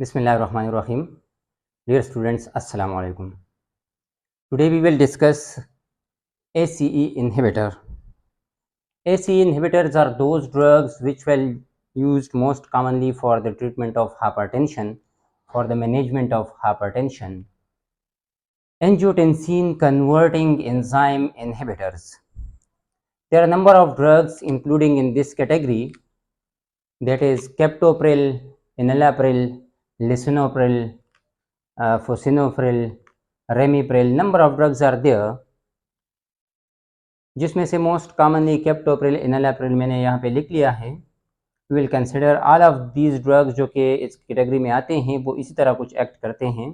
Bismillahirrahmanirrahim. Dear students, Assalamu alaikum. Today we will discuss ACE inhibitor. ACE inhibitors are those drugs which were used most commonly for the treatment of hypertension, for the management of hypertension. Angiotensin converting enzyme inhibitors. There are a number of drugs including in this category, that is captopril, enalapril, lisinopril, fosinopril, ramipril. Number of drugs are there, जिसमें से most commonly captopril, enalapril मैंने यहाँ पे लिख लिया है. We will consider all of these drugs जो कि इस कैटेगरी में आते हैं, वो इसी तरह कुछ एक्ट करते हैं.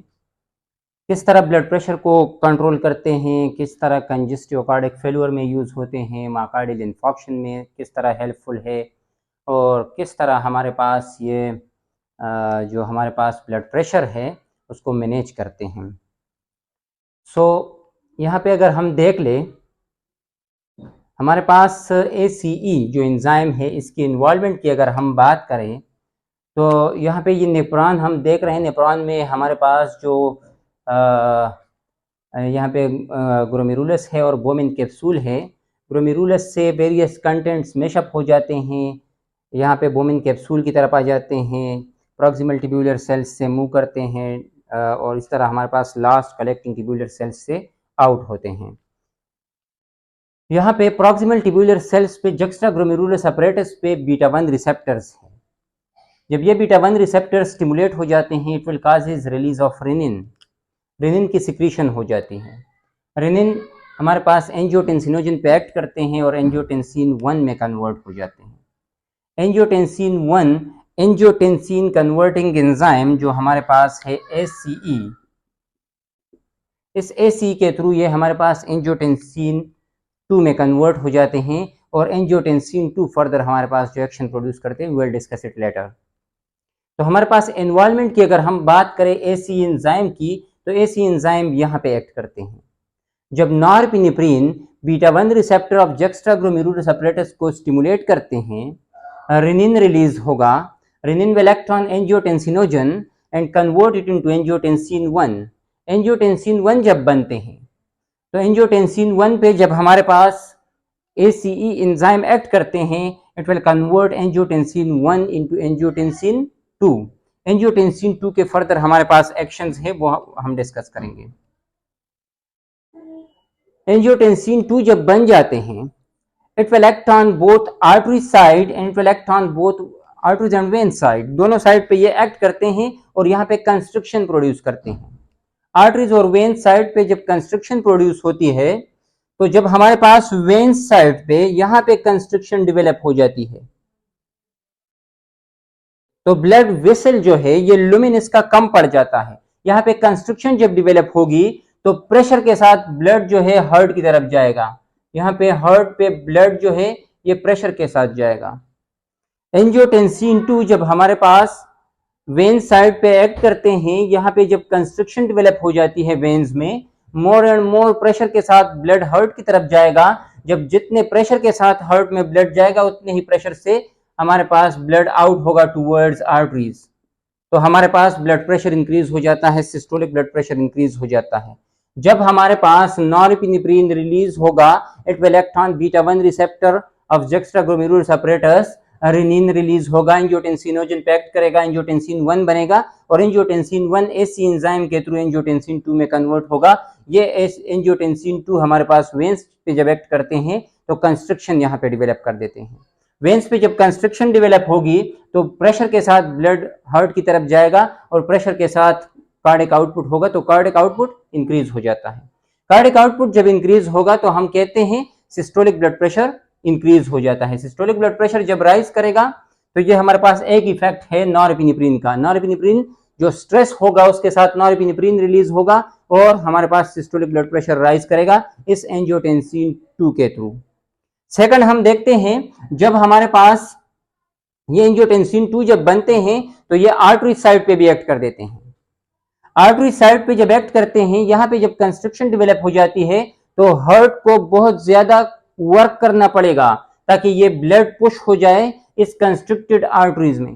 किस तरह ब्लड प्रेशर को कंट्रोल करते हैं, किस तरह कंजेस्टिव कार्डियक फेलियर में यूज़ होते हैं, मायोकार्डियल इन्फॉक्शन में किस तरह हेल्पफुल है, और किस तरह हमारे पास ये जो हमारे पास ब्लड प्रेशर है उसको मैनेज करते हैं. सो यहाँ पे अगर हम देख लें, हमारे पास ACE जो एंजाइम है, इसकी इन्वॉल्वमेंट की अगर हम बात करें तो यहाँ पे ये नेफ्रॉन हम देख रहे हैं. नेफ्रॉन में हमारे पास जो यहाँ पे ग्लोमेरुलस है और बोमेन कैप्सूल है. ग्लोमेरुलस से वेरियस कंटेंट्स मैशअप हो जाते हैं, यहाँ पे बोमेन कैप्सूल की तरफ आ जाते हैं, प्रॉक्सिमल ट्यूब्यूलर सेल्स से मूव करते हैं, और इस तरह हमारे पास लास्ट कलेक्टिंग ट्यूब्यूलर सेल्स से आउट होते हैं. यहाँ पे प्रॉक्सिमल ट्यूब्यूलर सेल्स पे जक्स्ट्राग्लोमेरुलस अपरेटस पे बीटा 1 रिसेप्टर्स हैं. जब ये बीटा 1 रिसेप्टर्स स्टिमुलेट हो जाते हैं, it will causes release of renin. Renin की सिक्रीशन हो जाती है. रेनिन हमारे पास एंजियोटेंसिनोजन पे एक्ट करते हैं और एंजियोटेंसिन 1 में कन्वर्ट हो जाते हैं. एंजियोटेंसिन 1 एंजियोटेंसिन कन्वर्टिंग एंजाइम जो हमारे पास है ACE, इस ACE के थ्रू ये हमारे पास एंजियोटेंसिन 2 में कन्वर्ट हो जाते हैं, और एंजियोटेंसिन 2 फर्दर हमारे पास जो एक्शन प्रोड्यूस करते हैं, we will discuss it later. तो हमारे पास इन्वॉल्वमेंट की अगर हम बात करें ACE एंजाइम की, तो ACE एंजाइम यहाँ पे एक्ट करते हैं. जब norepinephrine beta 1 receptor of juxtaglomerular apparatus को स्टिमुलेट करते हैं, रेनिन रिलीज होगा. Renin will act on angiotensinogen and convert it into angiotensin 1. Angiotensin 1 जब बनते हैं तो एंजियोटेंसिन 1 पे जब हमारे पास ACE एंजाइम एक्ट करते हैं, it will convert angiotensin 1 into angiotensin 2. Angiotensin 2 के फर्दर हमारे पास एक्शंस है, वो हम डिस्कस करेंगे. एंजियोटेंसिन 2 जब बन जाते हैं, it will act on both artery side and it will act on both arteries and when side. दोनों साइड पे ये एक्ट करते हैं और यहाँ पे कंस्ट्रक्शन प्रोड्यूस करते हैं. आर्टरीज और वेन साइड पे जब कंस्ट्रक्शन प्रोड्यूस होती है, तो जब हमारे पास वेन साइड पे यहाँ पे कंस्ट्रक्शन डेवलप हो जाती है, तो ब्लड वेसल जो है ये लुमिनस का कम पड़ जाता है. यहाँ पे कंस्ट्रक्शन जब डेवलप होगी तो प्रेशर के साथ ब्लड जो है हार्ट की तरफ जाएगा. यहाँ पे हार्ट पे ब्लड जो है ये प्रेशर के साथ जाएगा. एंजियोटेंसिन 2 जब हमारे पास वेन साइड पे एक्ट करते हैं, यहाँ पे जब कंस्ट्रक्शन डेवलप हो जाती है वेन्स में, मोर एंड मोर प्रेशर के साथ ब्लड हार्ट की तरफ जाएगा. जब जितने प्रेशर के साथ हार्ट में ब्लड जाएगा, उतने ही प्रेशर से हमारे पास ब्लड आउट होगा टूवर्ड्स आर्टरीज. तो हमारे पास ब्लड प्रेशर इंक्रीज हो जाता है, सिस्टोलिक ब्लड प्रेशर इंक्रीज हो जाता है. जब हमारे पास नॉरपिनेफ्रिन रिलीज होगा, it will act on beta 1 receptor of juxtaglomerular apparatus. Renin release होगा, एंजियोटेंसिनोजन पे एक्ट करेगा, एंजियोटेंसिन 1 बनेगा, और एंजियोटेंसिन 1 ACE एंजाइम के थ्रू एंजियोटेंसिन 2 में कन्वर्ट होगा. ये एंजियोटेंसिन 2 हमारे पास वेन्स पे जब एक्ट करते हैं तो कंस्ट्रक्शन यहाँ पे डेवलप कर देते हैं. वेन्स पे जब कंस्ट्रक्शन डेवलप होगी तो प्रेशर के साथ ब्लड हार्ट की तरफ जाएगा, और प्रेशर के साथ कार्डियक आउटपुट होगा, तो कार्डियक आउटपुट इंक्रीज हो जाता है. कार्डियक आउटपुट जब इंक्रीज होगा तो हम कहते हैं सिस्टोलिक ब्लड प्रेशर इंक्रीज हो जाता है. सिस्टोलिक ब्लड प्रेशर जब राइज करेगा तो ये हमारे पास एक इफेक्ट है नॉरपिनेफ्रिन का. नॉरपिनेफ्रिन जो स्ट्रेस होगा उसके साथ नॉरपिनेफ्रिन रिलीज होगा और हमारे पास सिस्टोलिक ब्लड प्रेशर राइज करेगा इस एंजियोटेंसिन 2 के थ्रू. सेकंड हम देखते हैं, जब हमारे पास ये एंजियोटेंसिन 2 जब बनते हैं तो ये आर्टरी साइड पे भी एक्ट कर देते हैं. आर्टरी साइड पे जब एक्ट करते हैं, यहाँ पे जब कंस्ट्रक्शन डेवलप हो जाती है तो हार्ट को बहुत ज्यादा वर्क करना पड़ेगा ताकि ये ब्लड पुश हो जाए इस कंस्ट्रक्टेड आर्टरीज में.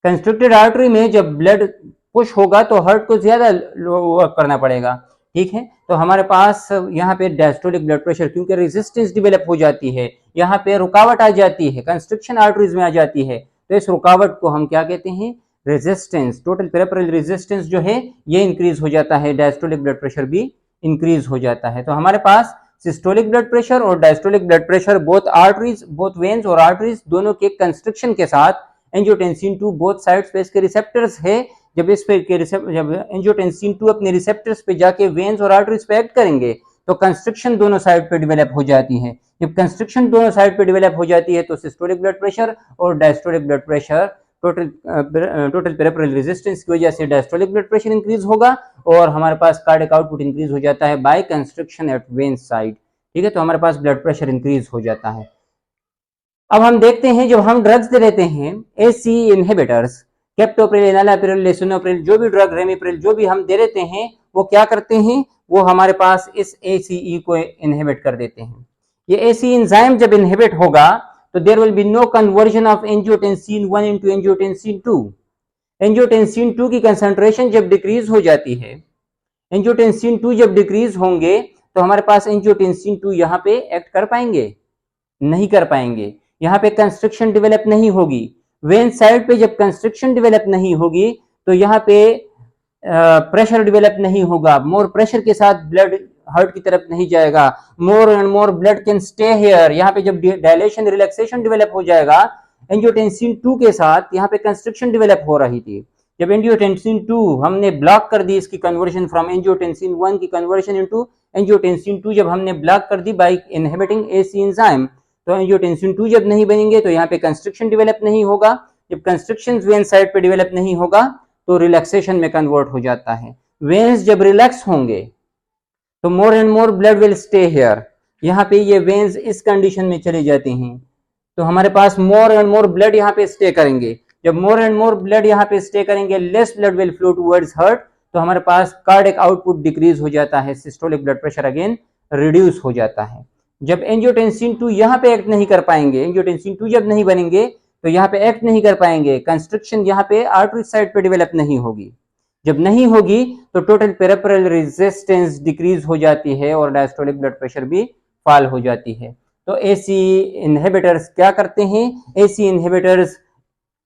कंस्ट्रिक्टेड आर्टरी में जब ब्लड पुश होगा तो हार्ट को ज्यादा वर्क करना पड़ेगा, ठीक है। तो हमारे पास यहाँ पे डायस्टोलिक ब्लड प्रेशर, क्योंकि रेजिस्टेंस डेवलप हो जाती है, यहाँ पे रुकावट आ जाती है, कंस्ट्रिक्शन आर्टरीज में आ जाती है, तो इस रुकावट को हम क्या कहते हैं, रेजिस्टेंस। टोटल पेरिफेरल रेजिस्टेंस जो है ये इंक्रीज हो जाता है, डायस्टोलिक ब्लड प्रेशर भी इंक्रीज हो जाता है। तो हमारे पास सिस्टोलिक ब्लड प्रेशर और diastolic blood pressure, both arteries, both veins और आर्टरीज दोनों के कंस्ट्रिक्शन के साथ एंजियोटेंसिन 2 बोथ साइड्स पे इसके रिसेप्टर्स है। जब इस पे जब एंजियोटेंसिन 2 अपने रिसेप्टर्स पे जाके वेन्स और आर्टरीज पे एक्ट करेंगे तो कंस्ट्रिक्शन दोनों साइड पे डेवलप हो जाती है। जब कंस्ट्रिक्शन दोनों साइड पे डेवलप हो जाती है तो सिस्टोलिक ब्लड प्रेशर और diastolic blood pressure, total peripheral resistance की वजह से डायस्टोलिक ब्लड प्रेशर इंक्रीज होगा और हमारे पास कार्डियक आउटपुट इंक्रीज हो जाता है by constriction at vein side, ठीक है। तो हमारे पास ब्लड प्रेशर इंक्रीज हो जाता है। अब हम देखते हैं जब हम ड्रग्स दे देते हैं एसी इनहिबिटर्स, कैप्टोप्रिल, एनालाप्रिल, लेसोनोप्रिल, जो भी ड्रग, रेमिप्रिल, जो भी हम दे देते हैं वो क्या करते हैं, वो हमारे पास इस एसीई को इनहिबिट कर देते हैं। ये एसी एंजाइम जब इनहिबिट होगा तो there will be no conversion of angiotensin 1 into angiotensin 2। Angiotensin 2 की कंसंट्रेशन जब डिक्रीज हो जाती है, एंजियोटेंसिन 2 जब डिक्रीज होंगे तो हमारे पास एंजियोटेंसिन 2 यहाँ पे एक्ट कर पाएंगे, नहीं कर पाएंगे। यहाँ पे कंस्ट्रिक्शन डेवलप नहीं होगी। वेन साइड पे जब कंस्ट्रिक्शन डेवलप नहीं होगी तो यहाँ पे प्रेशर डेवलप नहीं होगा, मोर प्रेशर के साथ ब्लड हार्ट की तरफ नहीं जाएगा, मोर and more blood can stay here. यहाँ पे जब डायलेशन रिलैक्सेशन डेवलप हो जाएगा एंजियोटेंसिन 2 के साथ, यहाँ पे कंस्ट्रिक्शन डेवलप हो रही थी, जब एंजियोटेंसिन 2 हमने ब्लॉक कर दी, इसकी कन्वर्जन फ्रॉम एंजियोटेंसिन 1 की कन्वर्जन इनटू एंजियोटेंसिन 2 जब हमने ब्लॉक कर दी बाय इनहिबिटिंग एसी एंजाइम, तो एंजियोटेंसिन 2 जब नहीं बनेंगे तो यहाँ पे कंस्ट्रिक्शन डेवलप नहीं होगा। जब कंस्ट्रिक्शन वेन साइड पे डेवलप नहीं होगा तो रिलैक्सेशन में कन्वर्ट हो जाता है। वेन्स जब रिलैक्स होंगे तो मोर and more blood will stay here, यहाँ पे ये वेन्स इस कंडीशन में चले जाते हैं तो हमारे पास मोर एंड मोर ब्लड यहाँ पे स्टे करेंगे। जब मोर एंड मोर ब्लड यहाँ पे स्टे करेंगे, less blood will flow towards heart, तो हमारे पास कार्डियक आउटपुट डिक्रीज हो जाता है, systolic blood pressure again reduce हो जाता है। जब एंजियोटेंसिन 2 यहाँ पे एक्ट नहीं कर पाएंगे, एंजियोटेंसिन 2 जब नहीं बनेंगे तो यहाँ पे एक्ट नहीं कर पाएंगे, कंस्ट्रिक्शन यहाँ पे आर्टरी साइड पे डेवलप नहीं होगी। जब नहीं होगी तो टोटल पेरिफेरल रेजिस्टेंस डिक्रीज हो जाती है और डायस्टोलिक ब्लड प्रेशर भी फॉल हो जाती है। तो एसी इनहिबिटर्स क्या करते हैं, एसी इनहिबिटर्स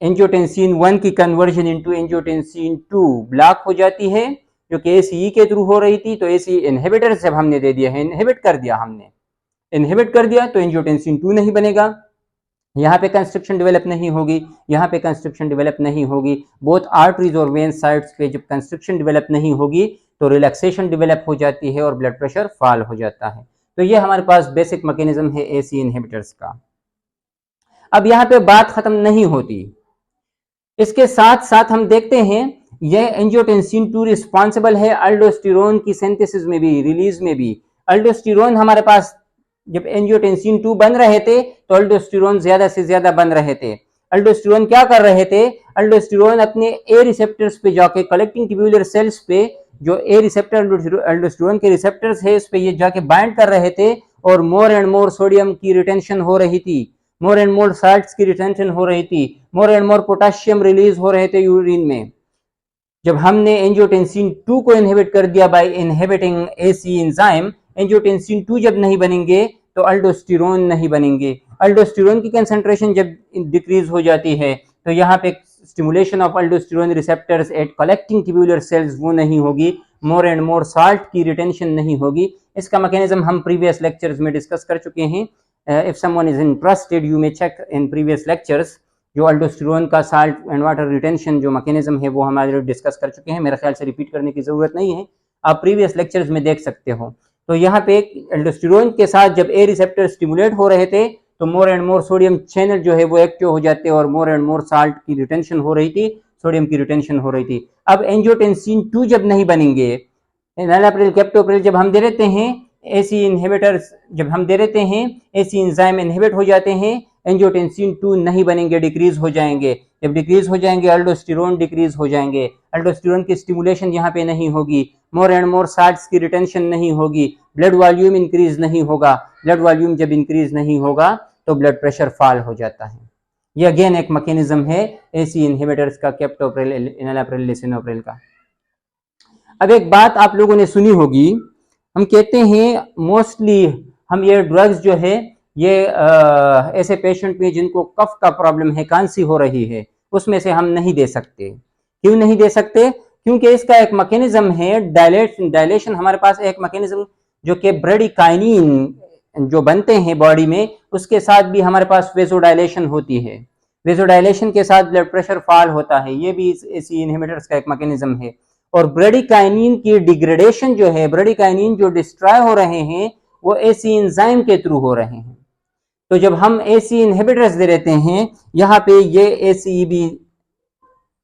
एंजियोटेंसिन 1 की कन्वर्जन इनटू एंजियोटेंसिन 2 ब्लॉक हो जाती है, जो कि एसीई के थ्रू हो रही थी। तो एसी इनहिबिटर्स जब हमने दे दिया है, इनहिबिट कर दिया हमने, इनहिबिट कर दिया तो एंजियोटेंसिन 2 नहीं बनेगा, यहाँ पे कंस्ट्रिक्शन डेवलप नहीं होगी, यहाँ पे कंस्ट्रिक्शन डेवलप नहीं होगी। बोथ आर्टरीज और वेन साइड्स पे जब कंस्ट्रिक्शन डेवलप नहीं होगी तो रिलैक्सेशन डेवलप हो जाती है और ब्लड प्रेशर फॉल हो जाता है। तो ये हमारे पास बेसिक मैकेनिज्म है एसी इनहिबिटर्स का। अब यहाँ पे बात खत्म नहीं होती, इसके साथ साथ हम देखते हैं ये एंजियोटेंसिन 2 रिस्पॉन्सिबल है अल्डोस्टेरोन की सिंथेसिस में भी, रिलीज में भी। अल्डोस्टेरोन हमारे पास जब एंजियोटेंसिन 2 बन रहे थे तो अल्डोस्टेरोन ज्यादा से ज्यादा बन रहे थे। अल्डोस्टेरोन क्या कर रहे थे, अल्डोस्टेरोन अपने ए रिसेप्टर्स पे जाके, कलेक्टिंग ट्यूब्यूलर सेल्स पे जो ए रिसेप्टर अल्डोस्टेरोन के रिसेप्टर्स है उस पे ये जाके बाइंड कर रहे थे और मोर एंड मोर सोडियम की रिटेंशन हो रही थी, मोर एंड मोर साल्ट्स की रिटेंशन हो रही थी, मोर एंड मोर पोटेशियम रिलीज हो रहे थे यूरिन में। जब हमने एंजियोटेंसिन 2 को इनहिबिट कर दिया by inhibiting AC enzyme, angiotensin 2 जब नहीं बनेंगे तो अल्डोस्टेरोन नहीं बनेंगे। अल्डोस्टेरोन की कंसंट्रेशन जब डिक्रीज हो जाती है तो यहाँ पे stimulation of aldosterone receptors at collecting tubular cells वो नहीं होगी, मोर एंड मोर साल्ट की रिटेंशन नहीं होगी। इसका मैकेनिज्म हम प्रीवियस लेक्चर्स में डिस्कस कर चुके हैं। If someone is interested you may check in previous lectures, जो अल्डोस्टेरोन का साल्ट एंड वाटर रिटेंशन जो मैकेनिज्म है वो हमारे डिस्कस कर चुके हैं, मेरे ख्याल से रिपीट करने की जरूरत नहीं है, आप प्रीवियस लेक्चर्स में देख सकते हो। तो यहाँ पे अल्डोस्टेरोन के साथ जब ए रिसेप्टर स्टिमुलेट हो रहे थे तो मोर एंड मोर सोडियम चैनल जो है वो एक्टिव हो जाते और मोर एंड मोर साल्ट की रिटेंशन हो रही थी, सोडियम की रिटेंशन हो रही थी। अब एंजियोटेंसिन 2 जब नहीं बनेंगे, एनालाप्रिल, कैप्टोप्रिल जब हम दे देते हैं, एसी इनहिबिटर्स जब हम दे देते हैं, एसी एंजाइम इनहिबिट हो जाते हैं, एंजियोटेंसिन 2 नहीं बनेंगे, डिक्रीज हो जाएंगे। जब डिक्रीज हो जाएंगे अल्डोस्टेरोन डिक्रीज हो जाएंगे, अल्डोस्टेरोन की स्टिमुलेशन यहाँ पे नहीं होगी, मोर एंड मोर साल्ट्स की रिटेंशन नहीं होगी, ब्लड वॉल्यूम इंक्रीज नहीं होगा। ब्लड वॉल्यूम जब इंक्रीज नहीं होगा तो ब्लड प्रेशर फॉल हो जाता है। ये अगेन एक मैकेनिज्म है एसी इनहिबिटर्स का, कैप्टोप्रिल, एनालाप्रिल, लिसिनोप्रिल का। अब एक बात आप लोगों ने सुनी होगी, हम कहते हैं मोस्टली हम ये ड्रग्स जो है ये ऐसे पेशेंट में जिनको कफ का प्रॉब्लम है, खांसी हो रही है, उसमें से हम नहीं दे सकते। क्यों नहीं दे सकते? क्योंकि इसका एक मैकेनिज्म है डायलेशन हमारे पास एक मैकेनिज्म जो कि ब्रेडिकाइनिन जो बनते हैं बॉडी में, उसके साथ भी हमारे पास वेसोडाइलेशन होती है। वेसोडाइलेशन के साथ ब्लड प्रेशर फॉल होता है, ये भी इसी इनहिबिटर्स का एक मैकेनिज्म है। और ब्रेडिकाइनिन की डिग्रेडेशन जो है, ब्रेडिकाइनिन जो डिस्ट्रॉय हो रहे हैं वो एसी एंजाइम के थ्रू हो रहे हैं। तो जब हम एसी इनहिबिटर्स दे देते हैं, यहाँ पे ये एसीईबी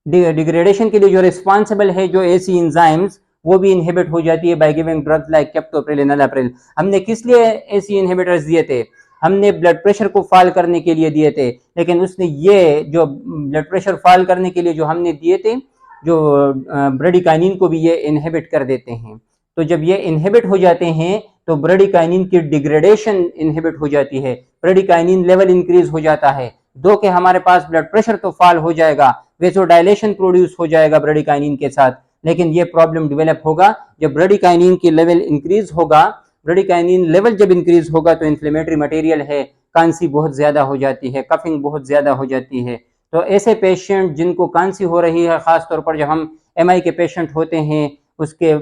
डिग्रेडेशन के लिए जो रिस्पॉन्सिबल है, जो एसी एंजाइम्स, वो भी इनहिबिट हो जाती है by giving drugs like captopril, enalapril. हमने किस लिए एसी इनहिबिटर्स दिए थे? हमने ब्लड प्रेशर को फॉल करने के लिए दिए थे, लेकिन उसने ये जो ब्लड प्रेशर फॉल करने के लिए जो हमने दिए थे, जो ब्रेडिकाइनिन को भी ये इनहिबिट कर देते हैं। तो जब ये इनहिबिट हो जाते हैं तो ब्रेडिकाइनिन की डिग्रेडेशन इनहिबिट हो जाती है, ब्रेडिकाइनिन लेवल इंक्रीज हो जाता है, दो के हमारे पास ब्लड प्रेशर तो फॉल हो जाएगा, वेसोडाइलेशन प्रोड्यूस हो जाएगा ब्रेडिकाइनिन के साथ, लेकिन ये प्रॉब्लम डेवलप होगा जब ब्रेडिकाइनिन की लेवल इंक्रीज होगा। ब्रेडिकाइनिन लेवल जब इंक्रीज होगा तो इन्फ्लेमेटरी मटेरियल है, खांसी बहुत ज्यादा हो जाती है, कफिंग बहुत ज्यादा हो जाती है। तो ऐसे पेशेंट जिनको खांसी हो रही है, खासतौर पर जब हम एमआई के पेशेंट होते हैं, उसके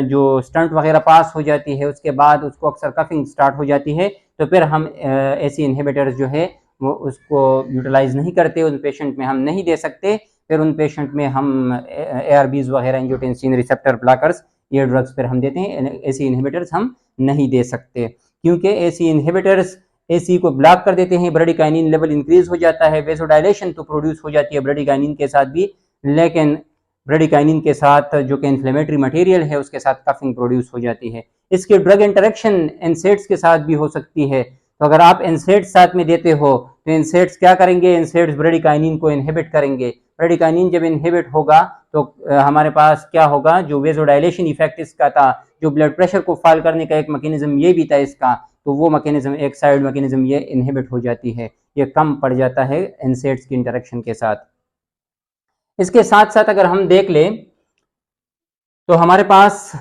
जो स्टंट वगैरह पास हो जाती है, उसके बाद उसको अक्सर कफिंग स्टार्ट हो जाती है, तो फिर हम ऐसी इनहिबिटर्स जो है वो उसको यूटिलाइज नहीं करते, उन पेशेंट में हम नहीं दे सकते। फिर उन पेशेंट में हम एआरबीज वगैरह, एंजियोटेंसिन रिसेप्टर ब्लॉकर्स, ये ड्रग्स फिर हम देते हैं। ऐसी इनहिबिटर्स हम नहीं दे सकते, क्योंकि ऐसी इनहिबिटर्स एसी को ब्लॉक कर देते हैं, ब्रेडिकाइनिन लेवल इंक्रीज हो जाता है, वेसोडाइलेशन तो प्रोड्यूस हो जाती है ब्रेडिकाइनिन के साथ भी, लेकिन ब्रेडिकाइनिन के साथ जो कि इन्फ्लेमेटरी मटेरियल है उसके साथ कफिंग प्रोड्यूस हो जाती है। इसकी ड्रग इंटरेक्शन एनसेड्स के साथ भी हो सकती है। तो अगर आप एनसेड्स साथ में देते हो तो एनसेड्स क्या करेंगे? एनसेड्स ब्रेडिकाइनिन को इनहिबिट करेंगे। ब्रेडिकाइनिन जब इनहिबिट होगा तो हमारे पास क्या होगा? जो वेसोडाइलेशन इफेक्ट इसका था, जो ब्लड प्रेशर को फॉल करने का एक मैकेनिज्म ये भी था इसका, तो वो मैकेनिज्म, एक साइड मैकेनिज्म ये इनहिबिट हो जाती है, ये कम पड़ जाता है एनसेड्स की इंटरेक्शन के साथ। इसके साथ साथ अगर हम देख लें तो हमारे पास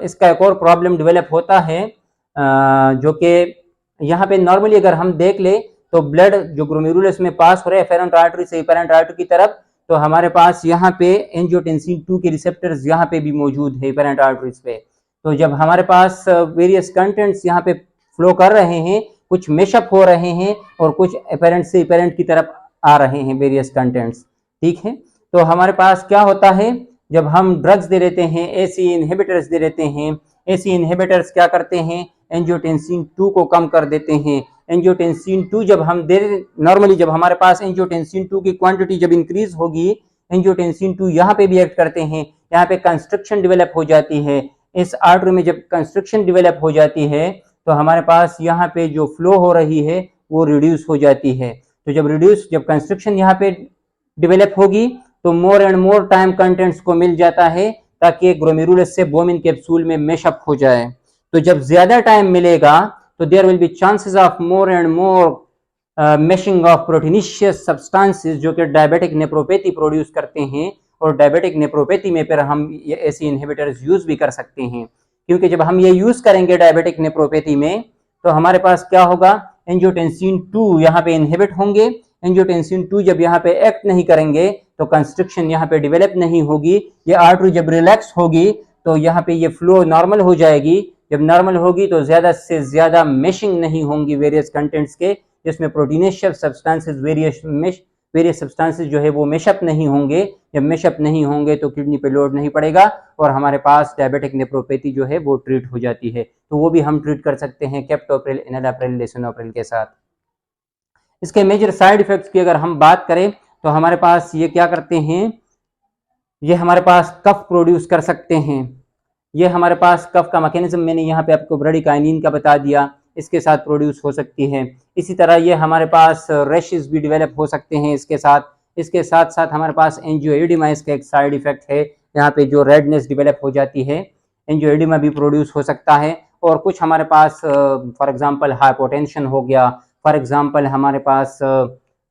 इसका एक और प्रॉब्लम डेवलप होता है, जो कि यहाँ पे नॉर्मली अगर हम देख ले तो ब्लड जो ग्लोमेरुलस में पास हो रहा है एफेरेंट आर्टरी से एपरेंट आर्टरी की तरफ, तो हमारे पास यहाँ पे एंजियोटेंसिन 2 के रिसेप्टर्स यहाँ पे भी मौजूद है एपरेंट आर्टरीज पे। तो जब हमारे पास वेरियस कंटेंट्स यहाँ पे फ्लो कर रहे हैं, कुछ मेशअप हो रहे हैं और कुछ एपरेंट से एपरेंट की तरफ आ रहे हैं वेरियस कंटेंट्स, ठीक है। तो हमारे पास क्या होता है, जब हम ड्रग्स दे देते हैं, एसी इनहिबिटर्स दे देते हैं, एसी इनहिबिटर्स क्या करते हैं? एंजियोटेंसिन 2 को कम कर देते हैं। एंजियोटेंसिन 2 जब हम दे, नॉर्मली जब हमारे पास एंजियोटेंसिन 2 की क्वांटिटी जब इंक्रीज होगी, एंजियोटेंसिन 2 यहाँ पे भी एक्ट करते हैं, यहाँ पे कंस्ट्रक्शन डेवलप हो जाती है। इस आर्टरी में जब कंस्ट्रक्शन डेवलप हो जाती है तो हमारे पास यहाँ पे जो फ्लो हो रही है वो रिड्यूस हो जाती है। तो जब कंस्ट्रक्शन यहाँ पे डेवलप होगी तो मोर एंड मोर टाइम कंटेंट्स को मिल जाता है ताकि ग्लोमेरुलस से बोमिन कैप्सूल में मैशअप हो जाए। तो जब ज्यादा टाइम मिलेगा तो there will be chances of more and more mashing of proteinaceous substances जो कि डायबिटिक नेफ्रोपैथी प्रोड्यूस करते हैं, और डायबिटिक नेफ्रोपैथी में फिर हम ये ऐसी इनहिबिटर्स यूज भी कर सकते हैं, क्योंकि जब हम ये यूज करेंगे डायबिटिक नेफ्रोपैथी में तो हमारे पास क्या होगा? एंजियोटेंसिन 2 यहाँ पे इनहिबिट होंगे। एंजियोटेंसिन 2 जब यहाँ पे एक्ट नहीं करेंगे तो कंस्ट्रक्शन यहाँ पे डेवलप नहीं होगी, ये आर्टरी जब रिलैक्स होगी तो यहाँ पे ये फ्लो नॉर्मल हो जाएगी। जब नॉर्मल होगी तो ज्यादा से ज्यादा मेशिंग नहीं होंगी वेरियस कंटेंट्स के, जिसमें प्रोटीनेशियस सब्सटेंसेस वेरियस सब्सटेंसेस जो है वो मेशअप नहीं होंगे। जब मेशअप नहीं होंगे तो किडनी पे लोड नहीं पड़ेगा और हमारे पास डायबिटिक नेफ्रोपैथी जो है वो ट्रीट हो जाती है। तो वो भी हम ट्रीट कर सकते हैं कैप्टोप्रिल, एनालाप्रिल, लिसिनोप्रिल के साथ। इसके मेजर साइड इफेक्ट्स की अगर हम बात करें तो हमारे पास ये क्या करते हैं, ये हमारे पास कफ प्रोड्यूस कर सकते हैं। ये हमारे पास कफ का मैकेनिज्म मैंने यहाँ पे आपको ब्रेडिकाइनिन का बता दिया, इसके साथ प्रोड्यूस हो सकती है। इसी तरह ये हमारे पास रैशेस भी डेवलप हो सकते हैं इसके साथ। इसके साथ साथ हमारे पास एंजियोएडिमा इसका एक साइड इफेक्ट है, यहाँ पे जो रेडनेस डेवलप हो जाती है, एंजियोएडिमा भी प्रोड्यूस हो सकता है। और कुछ हमारे पास फॉर एग्जांपल हाइपोटेंशन हो गया, फॉर एग्जांपल हमारे पास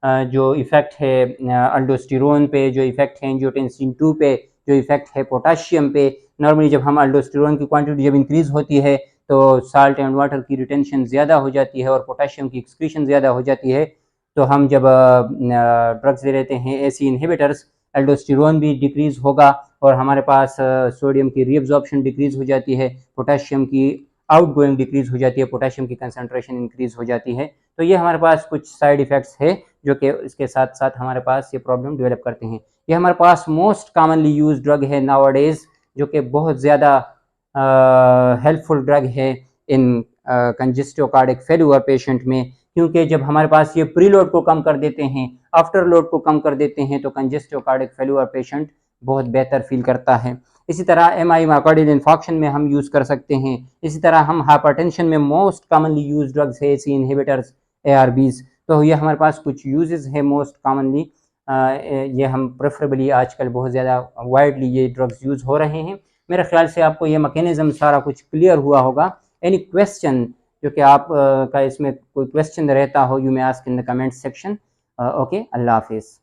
जो इफ़ेक्ट है अल्डोस्टेरोन पे, जो इफ़ेक्ट है एंजियोटेंसिन 2 पे, जो इफ़ेक्ट है पोटाशियम पे। नॉर्मली जब हम अल्डोस्टेरोन की क्वांटिटी जब इंक्रीज़ होती है तो साल्ट एंड वाटर की रिटेंशन ज़्यादा हो जाती है और पोटाशियम की एक्सक्रीशन ज़्यादा हो जाती है। तो हम जब ड्रग्स ले लेते हैं एसी इनहिबिटर्स, एल्डोस्टेरोन भी डिक्रीज़ होगा और हमारे पास सोडियम की रीअब्जॉर्प्शन डिक्रीज़ हो जाती है, पोटाशियम की आउटगोइंग डिक्रीज़ हो जाती है, पोटाशियम की कंसंट्रेशन इंक्रीज़ हो जाती है। तो ये हमारे पास कुछ साइड इफ़ेक्ट्स है जो कि इसके साथ साथ हमारे पास ये प्रॉब्लम डेवलप करते हैं। ये हमारे पास मोस्ट कॉमनली यूज ड्रग है नाउअडेज, जो कि बहुत ज़्यादा हेल्पफुल ड्रग है इन कंजेस्टिव कार्डियक फेल्यूर पेशेंट में, क्योंकि जब हमारे पास ये प्री लोड को कम कर देते हैं, आफ्टर लोड को कम कर देते हैं, तो कंजेस्टिव कार्डियक फेल्यूर पेशेंट बहुत बेहतर फील करता है। इसी तरह एमआई मायोकार्डियल इन्फॉक्शन में हम यूज़ कर सकते हैं। इसी तरह हम हाइपरटेंशन में मोस्ट कॉमनली यूज ड्रग्स है एसी इनहिबिटर्स, एआरबीज। तो ये हमारे पास कुछ यूजेस है मोस्ट कॉमनली। ये हम प्रेफरेबली आजकल बहुत ज़्यादा वाइडली ये ड्रग्स यूज़ हो रहे हैं। मेरे ख्याल से आपको ये मैकेनिज्म सारा कुछ क्लियर हुआ होगा। एनी क्वेश्चन जो कि आप का इसमें कोई क्वेश्चन रहता हो, you may ask in the comment section. Okay, अल्लाह हाफिज़।